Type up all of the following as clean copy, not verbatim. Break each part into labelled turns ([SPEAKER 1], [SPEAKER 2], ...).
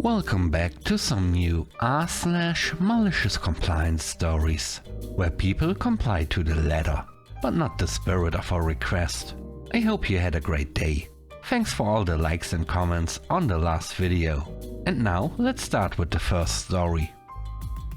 [SPEAKER 1] Welcome back to some new r/malicious compliance stories, where people comply to the letter, but not the spirit of a request. I hope you had a great day. Thanks for all the likes and comments on the last video. And now let's start with the first story.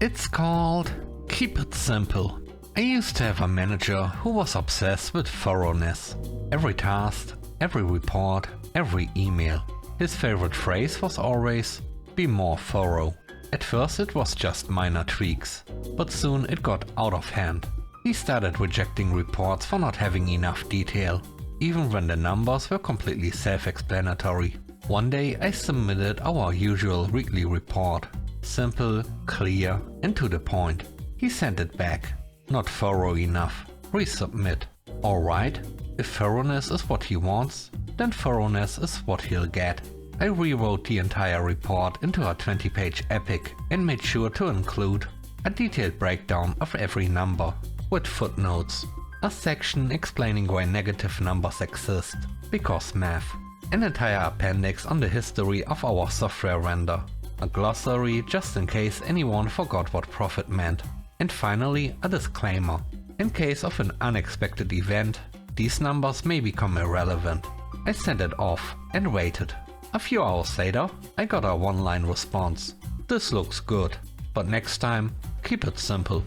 [SPEAKER 1] It's called Keep It Simple. I used to have a manager who was obsessed with thoroughness. Every task, every report, every email. His favorite phrase was always, "Be more thorough." At first it was just minor tweaks, but soon it got out of hand. He started rejecting reports for not having enough detail, even when the numbers were completely self-explanatory. One day I submitted our usual weekly report. Simple, clear, and to the point. He sent it back. Not thorough enough. Resubmit. Alright, if thoroughness is what he wants, then thoroughness is what he'll get. I rewrote the entire report into a 20-page epic and made sure to include a detailed breakdown of every number, with footnotes, a section explaining why negative numbers exist, because math, an entire appendix on the history of our software vendor, a glossary just in case anyone forgot what profit meant, and finally a disclaimer. In case of an unexpected event, these numbers may become irrelevant. I sent it off and waited. A few hours later, I got a one-line response. "This looks good, but next time, keep it simple."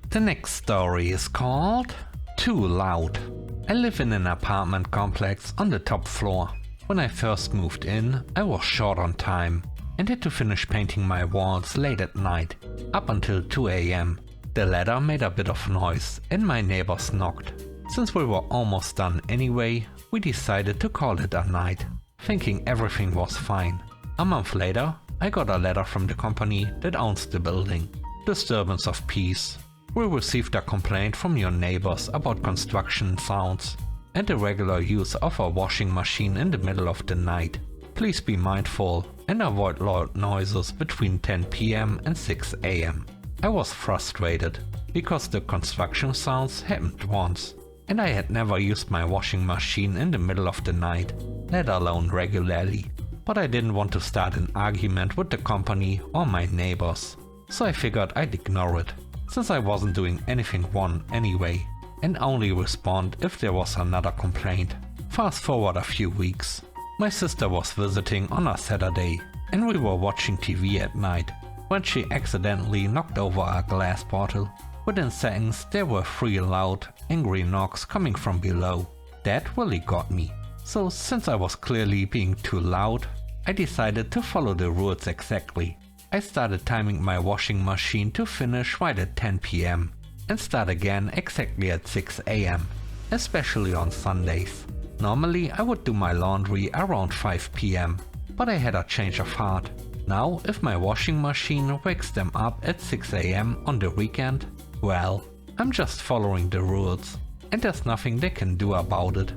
[SPEAKER 1] The next story is called Too Loud. I live in an apartment complex on the top floor. When I first moved in, I was short on time and had to finish painting my walls late at night, up until 2 AM. The ladder made a bit of noise and my neighbors knocked. Since we were almost done anyway, we decided to call it a night, thinking everything was fine. A month later, I got a letter from the company that owns the building. Disturbance of peace. We received a complaint from your neighbors about construction sounds and the regular use of a washing machine in the middle of the night. Please be mindful and avoid loud noises between 10 PM and 6 AM. I was frustrated because the construction sounds happened once, and I had never used my washing machine in the middle of the night, let alone regularly. But I didn't want to start an argument with the company or my neighbors, so I figured I'd ignore it, since I wasn't doing anything wrong anyway, and only respond if there was another complaint. Fast forward a few weeks. My sister was visiting on a Saturday, and we were watching TV at night, when she accidentally knocked over a glass bottle. Within seconds there were 3 loud, angry knocks coming from below. That really got me. So since I was clearly being too loud, I decided to follow the rules exactly. I started timing my washing machine to finish right at 10 PM and start again exactly at 6 AM, especially on Sundays. Normally I would do my laundry around 5 PM, but I had a change of heart. Now if my washing machine wakes them up at 6 AM on the weekend, well, I'm just following the rules, and there's nothing they can do about it.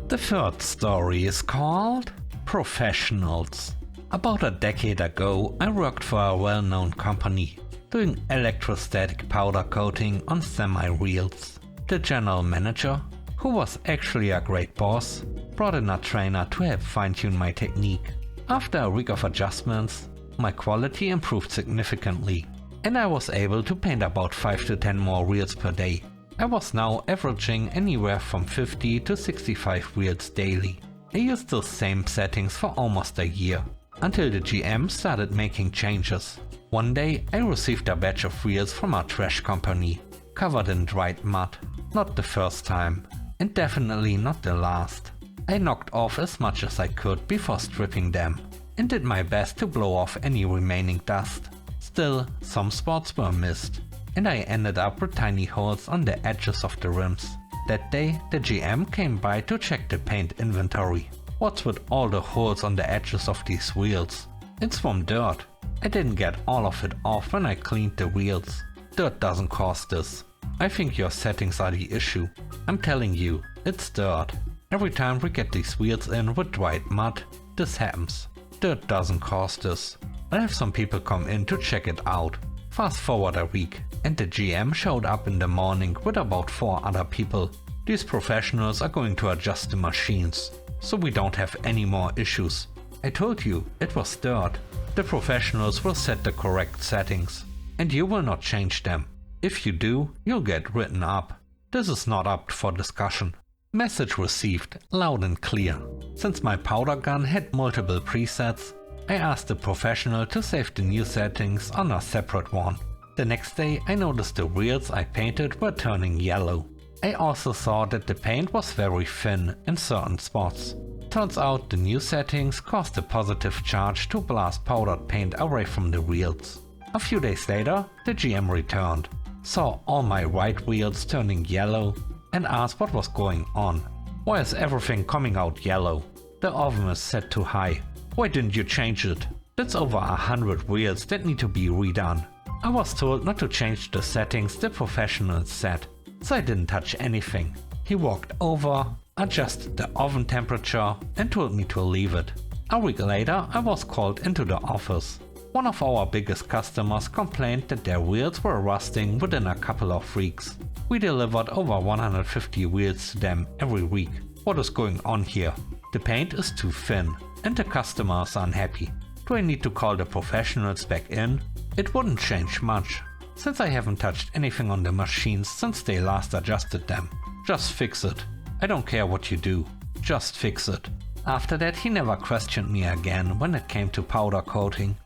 [SPEAKER 1] The third story is called Professionals. About a decade ago, I worked for a well-known company, doing electrostatic powder coating on semi-reels. The general manager, who was actually a great boss, brought in a trainer to help fine-tune my technique. After a week of adjustments, my quality improved significantly, and I was able to paint about 5 to 10 more reels per day. I was now averaging anywhere from 50 to 65 reels daily. I used those same settings for almost a year, until the GM started making changes. One day I received a batch of reels from a trash company, covered in dried mud. Not the first time, and definitely not the last. I knocked off as much as I could before stripping them, and did my best to blow off any remaining dust. Still, some spots were missed, and I ended up with tiny holes on the edges of the rims. That day, the GM came by to check the paint inventory. What's with all the holes on the edges of these wheels? It's from dirt. I didn't get all of it off when I cleaned the wheels. Dirt doesn't cause this. I think your settings are the issue. I'm telling you, it's dirt. Every time we get these wheels in with dried mud, this happens. Dirt doesn't cause this. I have some people come in to check it out. Fast forward a week, and the GM showed up in the morning with about 4 other people. These professionals are going to adjust the machines, so we don't have any more issues. I told you, it was dirt. The professionals will set the correct settings, and you will not change them. If you do, you'll get written up. This is not up for discussion. Message received, loud and clear. Since my powder gun had multiple presets, I asked the professional to save the new settings on a separate one. The next day I noticed the wheels I painted were turning yellow. I also saw that the paint was very thin in certain spots. Turns out the new settings caused a positive charge to blast powdered paint away from the wheels. A few days later, the GM returned, saw all my right wheels turning yellow, and asked what was going on. Why is everything coming out yellow? The oven is set too high. Why didn't you change it? That's over 100 wheels that need to be redone. I was told not to change the settings the professional set, so I didn't touch anything. He walked over, adjusted the oven temperature and told me to leave it. A week later I was called into the office. One of our biggest customers complained that their wheels were rusting within a couple of weeks. We delivered over 150 wheels to them every week. What is going on here? The paint is too thin and the customer is unhappy. Do I need to call the professionals back in? It wouldn't change much, since I haven't touched anything on the machines since they last adjusted them. Just fix it. I don't care what you do. Just fix it. After that he never questioned me again when it came to powder coating.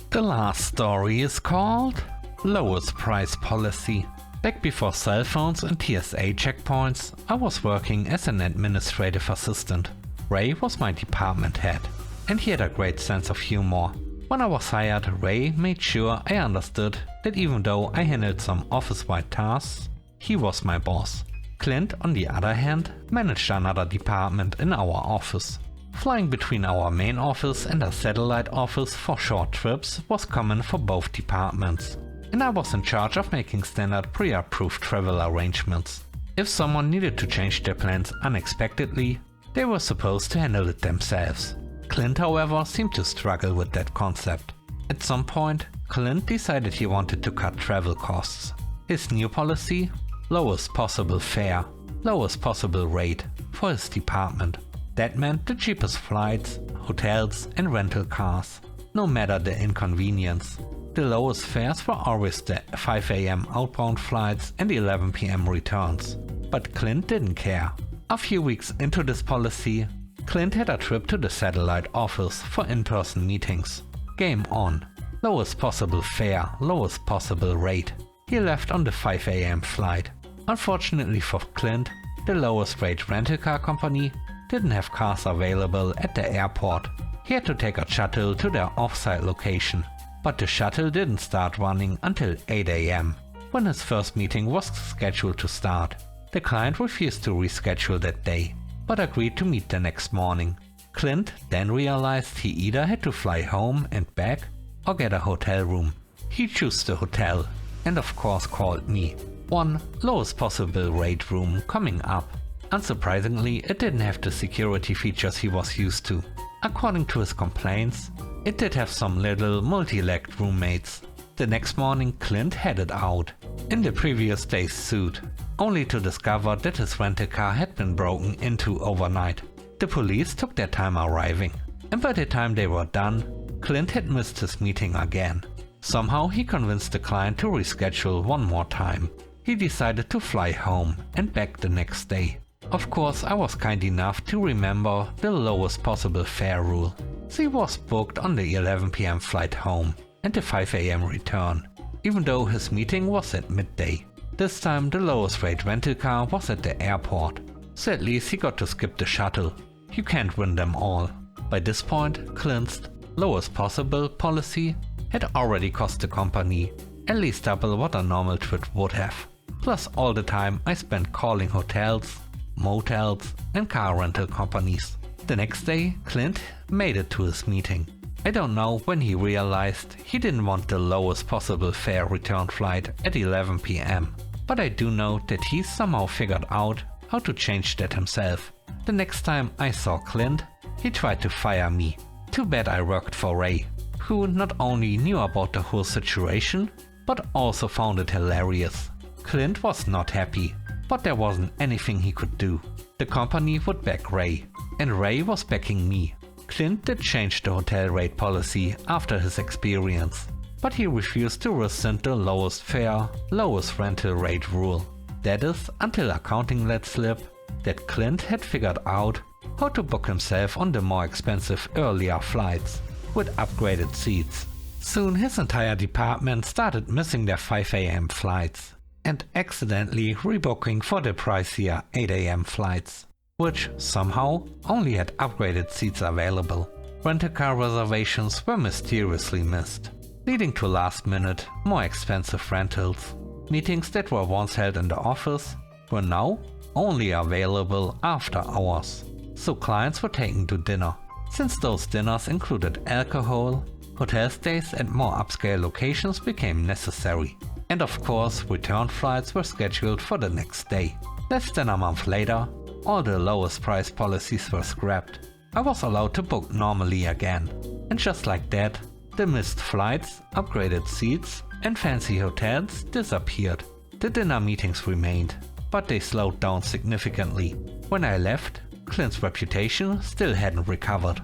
[SPEAKER 1] The last story is called Lowest Price Policy. Back before cell phones and TSA checkpoints, I was working as an administrative assistant. Ray was my department head, and he had a great sense of humor. When I was hired, Ray made sure I understood that even though I handled some office-wide tasks, he was my boss. Clint, on the other hand, managed another department in our office. Flying between our main office and a satellite office for short trips was common for both departments, and I was in charge of making standard pre-approved travel arrangements. If someone needed to change their plans unexpectedly, they were supposed to handle it themselves. Clint, however, seemed to struggle with that concept. At some point, Clint decided he wanted to cut travel costs. His new policy? Lowest possible fare, lowest possible rate for his department. That meant the cheapest flights, hotels and rental cars, no matter the inconvenience. The lowest fares were always the 5 AM outbound flights and 11 PM returns. But Clint didn't care. A few weeks into this policy, Clint had a trip to the satellite office for in-person meetings. Game on. Lowest possible fare, lowest possible rate. He left on the 5 AM flight. Unfortunately for Clint, the lowest rate rental car company didn't have cars available at the airport. He had to take a shuttle to their off-site location, but the shuttle didn't start running until 8 AM, when his first meeting was scheduled to start. The client refused to reschedule that day, but agreed to meet the next morning. Clint then realized he either had to fly home and back or get a hotel room. He chose the hotel and of course called me. One lowest possible rate room coming up. Unsurprisingly, it didn't have the security features he was used to. According to his complaints, it did have some little multi-legged roommates. The next morning Clint headed out, in the previous day's suit, only to discover that his rental car had been broken into overnight. The police took their time arriving, and by the time they were done, Clint had missed his meeting again. Somehow he convinced the client to reschedule one more time. He decided to fly home and back the next day. Of course, I was kind enough to remember the lowest possible fare rule. So he was booked on the 11 PM flight home and the 5 AM return, even though his meeting was at midday. This time the lowest rate rental car was at the airport, so at least he got to skip the shuttle. You can't win them all. By this point, Clint's lowest possible policy had already cost the company at least double what a normal trip would have, plus all the time I spent calling hotels, motels and car rental companies. The next day, Clint made it to his meeting. I don't know when he realized he didn't want the lowest possible fare return flight at 11 PM, but I do know that he somehow figured out how to change that himself. The next time I saw Clint, he tried to fire me. Too bad I worked for Ray, who not only knew about the whole situation, but also found it hilarious. Clint was not happy, but there wasn't anything he could do. The company would back Ray, and Ray was backing me. Clint did change the hotel rate policy after his experience, but he refused to rescind the lowest fare, lowest rental rate rule. That is, until accounting let slip that Clint had figured out how to book himself on the more expensive earlier flights with upgraded seats. Soon his entire department started missing their 5 AM flights and accidentally rebooking for the pricier 8 AM flights, which somehow only had upgraded seats available. Rental-car reservations were mysteriously missed, leading to last-minute, more expensive rentals. Meetings that were once held in the office were now only available after hours, so clients were taken to dinner. Since those dinners included alcohol, hotel stays and more upscale locations became necessary. And of course, return flights were scheduled for the next day. Less than a month later, all the lowest price policies were scrapped. I was allowed to book normally again. And just like that, the missed flights, upgraded seats, and fancy hotels disappeared. The dinner meetings remained, but they slowed down significantly. When I left, Clint's reputation still hadn't recovered.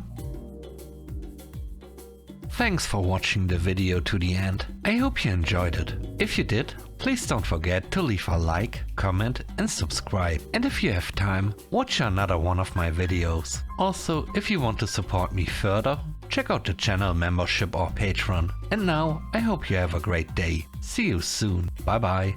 [SPEAKER 1] Thanks for watching the video to the end. I hope you enjoyed it. If you did, please don't forget to leave a like, comment and subscribe. And if you have time, watch another one of my videos. Also, if you want to support me further, check out the channel membership or Patreon. And now, I hope you have a great day. See you soon. Bye bye.